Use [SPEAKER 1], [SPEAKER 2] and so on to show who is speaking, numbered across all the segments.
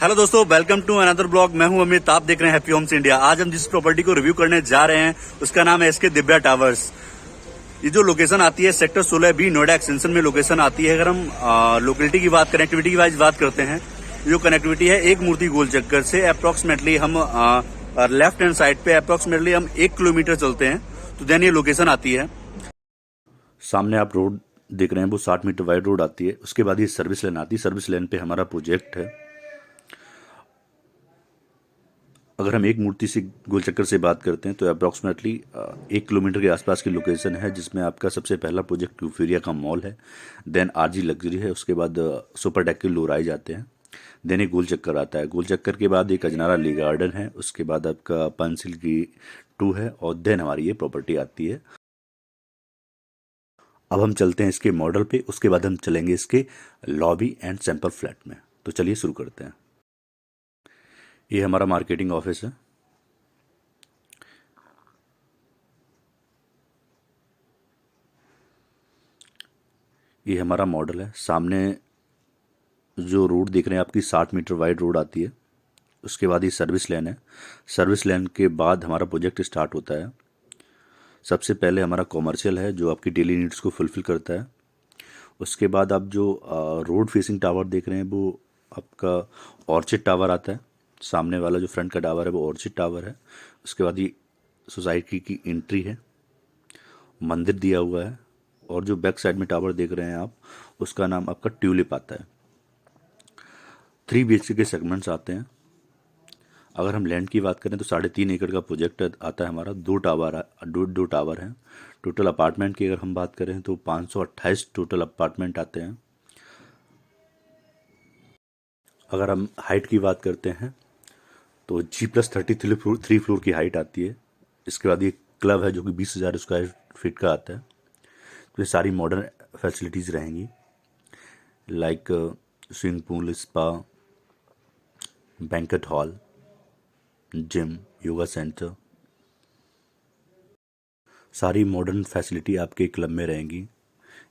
[SPEAKER 1] Hello दोस्तों, welcome to another blog. मैं हूं अमित, आप देख रहे हैं हैप्पी होम्स इंडिया। आज हम जिस प्रॉपर्टी को रिव्यू करने जा रहे हैं उसका नाम है एसके दिव्या टावर्स। ये जो लोकेशन आती है सेक्टर 16B नोएडा एक्सटेंशन में लोकेशन आती है। अगर हम लोकेलिटी की बात, कनेक्टिविटी की बात करते हैं, जो कनेक्टिविटी है एक मूर्ति गोल चक्कर से अप्रोक्सीमेटली हम लेफ्ट हैंड साइड पे अप्रोक्सीमेटली हम 1 किलोमीटर चलते हैं तो देन ये लोकेशन आती है। सामने आप रोड देख रहे हैं, वो 60 मीटर वाइड रोड आती है। उसके बाद ये सर्विस लेन आती है। सर्विस लेन पे हमारा प्रोजेक्ट है। अगर हम एक मूर्ति से गोल चक्कर से बात करते हैं तो अप्रॉक्सीमेटली 1 किलोमीटर के आसपास की लोकेशन है, जिसमें आपका सबसे पहला प्रोजेक्ट यूफेरिया का मॉल है, देन आरजी लग्जरी है, उसके बाद सुपर डेक के लोराई जाते हैं, देन एक गोल चक्कर आता है। गोल चक्कर के बाद एक अजनारा ली गार्डन है, उसके बाद आपका पंसिल की 2 है और देन हमारी ये प्रॉपर्टी आती है। अब हम चलते हैं इसके मॉडल पे, उसके बाद हम चलेंगे इसके लॉबी एंड सैंपल फ्लैट में। तो चलिए शुरू करते हैं। ये हमारा मार्केटिंग ऑफिस है। ये हमारा मॉडल है। सामने जो रोड देख रहे हैं आपकी 60 मीटर वाइड रोड आती है। उसके बाद ये सर्विस लेन है। सर्विस लेन के बाद हमारा प्रोजेक्ट स्टार्ट होता है। सबसे पहले हमारा कॉमर्शियल है जो आपकी डेली नीड्स को फुलफिल करता है। उसके बाद आप जो रोड फेसिंग टावर देख रहे हैं वो आपका ऑर्चिड टावर आता है। सामने वाला जो फ्रंट का टावर है वो ऑर्चिड टावर है। उसके बाद ये सोसाइटी की एंट्री है, मंदिर दिया हुआ है, और जो बैक साइड में टावर देख रहे हैं आप उसका नाम आपका ट्यूलिप आता है। 3 BHK के सेगमेंट्स आते हैं। अगर हम लैंड की बात करें तो 3.5 एकड़ का प्रोजेक्ट आता है हमारा। 2 टावर हैं। टोटल अपार्टमेंट की अगर हम बात करें तो 528 टोटल अपार्टमेंट आते हैं। अगर हम हाइट की बात करते हैं तो G+30 3 फ्लोर की हाइट आती है। इसके बाद ये क्लब है जो कि 20,000 स्क्वायर फीट का आता है। तो ये सारी मॉडर्न फैसिलिटीज़ रहेंगी, like swimming pool, spa, banquet hall, gym, yoga centre, सारी मॉडर्न फैसिलिटी आपके क्लब में रहेंगी।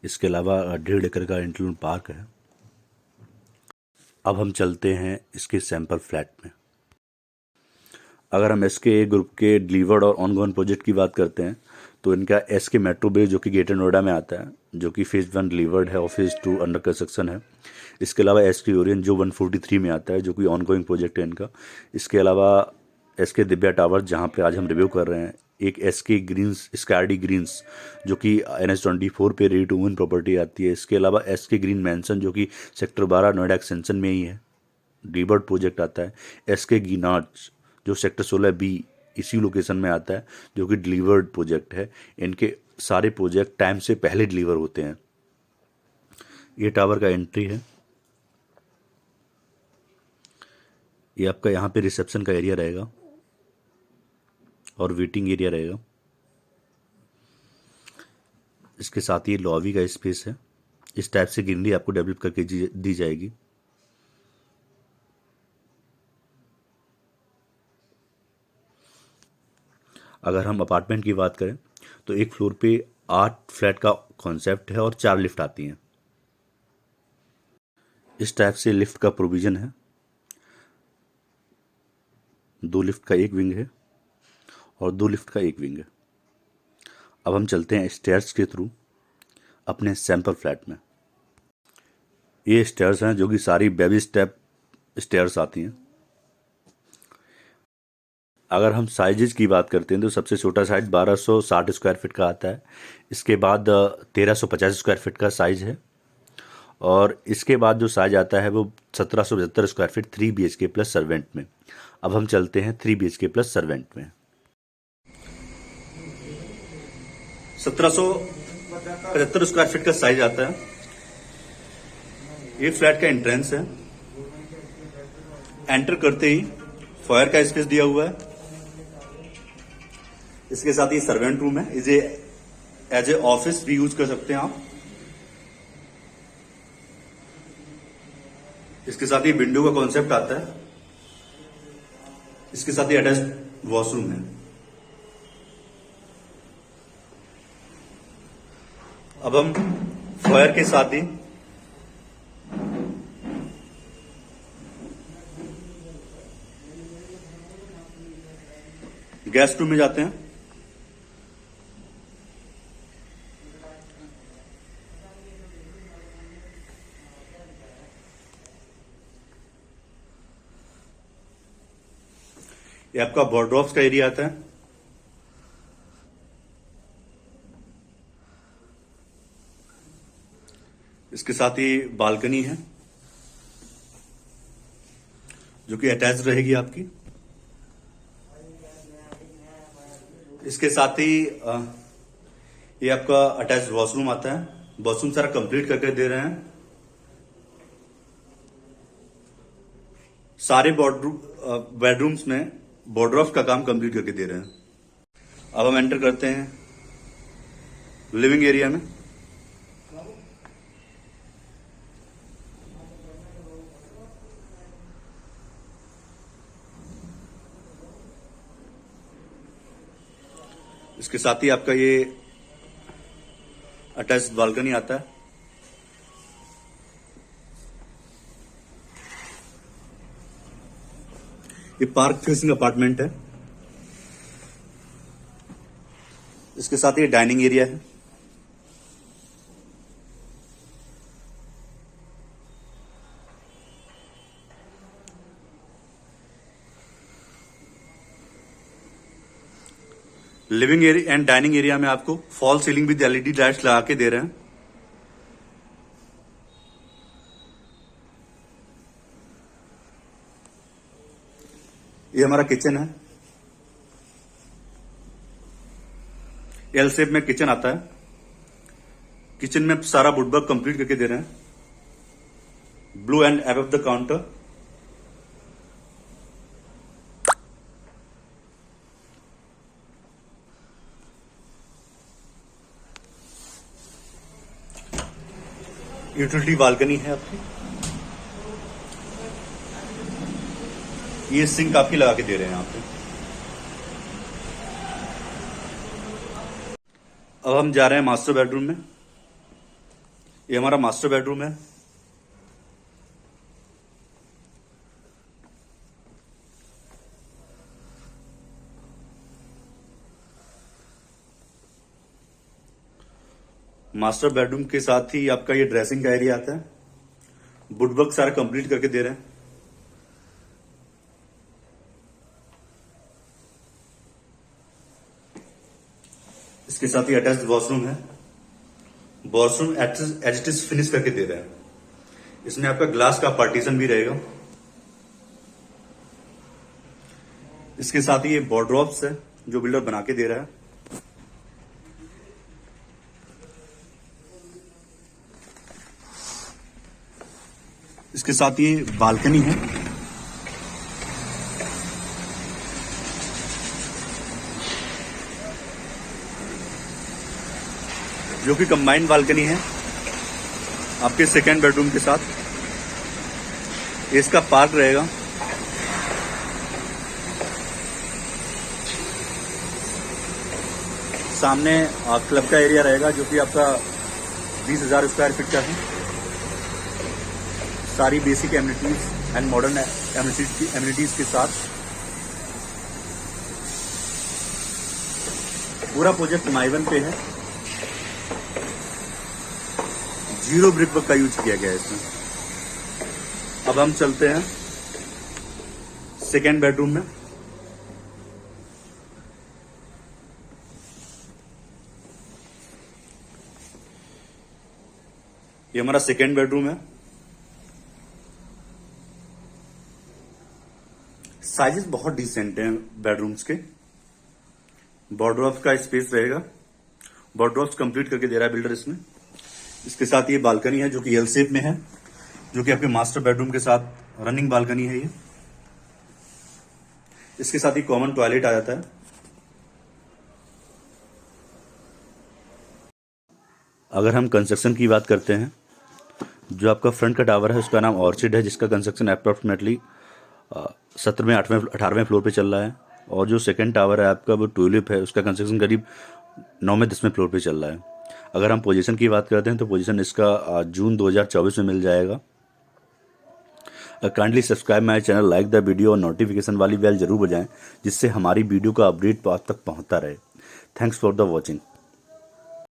[SPEAKER 1] इसके अलावा 1.5 एकड़ का इंटरनल पार्क है। अब हम चलते हैं इसके सैंपल फ्लैट में। अगर हम एसके ग्रुप के डिलीवर्ड और ऑनगोइंग प्रोजेक्ट की बात करते हैं तो इनका एसके मेट्रो बेस जो कि ग्रेटर नोएडा में आता है, जो कि फेज़ 1 डिलीवर्ड है और फेज़ 2 अंडर कंस्ट्रक्शन है। इसके अलावा एसके ओरियन जो 143 में आता है, जो कि ऑनगोइंग प्रोजेक्ट है इनका। इसके अलावा एसके दिव्या टावर जहाँ पे आज हम रिव्यू कर रहे हैं, एक एसके ग्रीन्स, स्कार्डी ग्रीन्स जो कि NH24 पे रेडी टू ओन प्रॉपर्टी आती है। इसके अलावा एसके ग्रीन मैंसन जो कि सेक्टर 12 नोएडा एक्सटेंशन में ही है, डिलीवर्ड प्रोजेक्ट आता है। एसके गिनार्ड जो सेक्टर 16B इसी लोकेशन में आता है, जो कि डिलीवर्ड प्रोजेक्ट है। इनके सारे प्रोजेक्ट टाइम से पहले डिलीवर होते हैं। ये टावर का एंट्री है। ये आपका यहाँ पे रिसेप्शन का एरिया रहेगा और वेटिंग एरिया रहेगा। इसके साथ ही लॉबी का स्पेस है। इस टाइप से ग्रीनरी आपको डेवलप करके दी जाएगी। अगर हम अपार्टमेंट की बात करें तो एक फ्लोर पे 8 फ्लैट का कॉन्सेप्ट है और 4 लिफ्ट आती हैं। इस टाइप से लिफ्ट का प्रोविज़न है। 2 लिफ्ट का एक विंग है और 2 लिफ्ट का एक विंग है। अब हम चलते हैं स्टेयर्स के थ्रू अपने सैंपल फ्लैट में। ये स्टेयर्स हैं जो कि सारी बेबी स्टेप स्टेयर्स आती हैं। अगर हम साइजेज की बात करते हैं तो सबसे छोटा साइज 1260 स्क्वायर फीट का आता है। इसके बाद 1350 स्क्वायर फीट का साइज है, और इसके बाद जो साइज आता है वो 1775 square feet 3 BHK plus servant में। अब हम चलते हैं 3 BHK प्लस सर्वेंट में। 1775 स्क्वायर फीट का साइज आता है। ये फ्लैट का एंट्रेंस है। एंटर करते ही फायर का स्पेस दिया हुआ है। इसके साथ ये सर्वेंट रूम है। इसे एज ए ऑफिस भी यूज कर सकते हैं आप। इसके साथ ही विंडो का कॉन्सेप्ट आता है। इसके साथ ही अटैच्ड वॉशरूम है। अब हम फायर के साथ ही गेस्ट रूम में जाते हैं। ये आपका वॉर्डरोब्स का एरिया आता है। इसके साथ ही बालकनी है जो कि अटैच रहेगी आपकी। इसके साथ ही ये आपका अटैच वॉशरूम आता है। वॉशरूम सारा कंप्लीट करके दे रहे हैं। सारे बेडरूम्स में बॉर्डरोब्स का काम कंप्लीट करके दे रहे हैं। अब हम एंटर करते हैं लिविंग एरिया में। इसके साथ ही आपका ये अटैच्ड बालकनी आता है। ये पार्क फेसिंग अपार्टमेंट है। इसके साथ ये डाइनिंग एरिया है। Living area and dining area में आपको fall ceiling with LED lights लगा के दे रहे हैं। ये हमारा किचन है। एल शेप में किचन आता है। किचन में सारा वुडवर्क कंप्लीट करके दे रहे हैं। Blue and above the counter. Utility balcony है आपकी। ये सिंक आपकी लगा के दे रहे हैं यहाँ पे। अब हम जा रहे हैं मास्टर बेडरूम में। ये हमारा मास्टर बेडरूम है। मास्टर बेडरूम के साथ ही आपका ये ड्रेसिंग का एरिया आता है। वुडवर्क सारा कंप्लीट करके दे रहे हैं। इसके साथ ही अटैच्ड वॉशरूम है। Washroom as it is finish करके दे रहे हैं। इसमें आपका ग्लास का पार्टीशन भी रहेगा। इसके साथ ही ये वॉर्डरोब्स है जो बिल्डर बना के दे रहा है। इसके साथ ये बालकनी है। जो कि कंबाइंड बालकनी है आपके सेकेंड बेडरूम के साथ। इसका पार्क रहेगा। सामने क्लब का एरिया रहेगा जो कि आपका 20,000 स्क्वायर फीट का है। सारी basic amenities and modern amenities के साथ पूरा प्रोजेक्ट माइवन पे है। 0 ब्रिक वर्क का यूज किया गया है इसमें। अब हम चलते हैं सेकेंड बेडरूम में। ये हमारा सेकेंड बेडरूम है। साइजेस बहुत डिसेंट हैं बेडरूम्स के। वॉर्डरोब्स का स्पेस रहेगा। वॉर्डरोब्स कंप्लीट करके दे रहा है बिल्डर इसमें। इसके साथ ये बालकनी है जो कि एल शेप में है, जो कि आपके मास्टर बेडरूम के साथ रनिंग बालकनी है ये। इसके साथ ही कॉमन टॉयलेट आ जाता है। अगर हम कंस्ट्रक्शन की बात करते हैं, जो आपका फ्रंट का टावर है उसका नाम ऑर्चिड है, जिसका कंस्ट्रक्शन अप्रॉक्सीमेटली 17वें 18वें फ्लोर पे चल रहा है। और जो सेकंड टावर है आपका वो ट्यूलिप है, उसका कंस्ट्रक्शन करीब 9वें 10वें फ्लोर पे चल रहा है। अगर हम पोजीशन की बात करते हैं तो पोजीशन इसका जून 2024 में मिल जाएगा। Kindly subscribe my channel, like the video और नोटिफिकेशन वाली बेल जरूर बजाएं, जिससे हमारी वीडियो का अपडेट आप तक पहुंचता रहे। Thanks for the watching.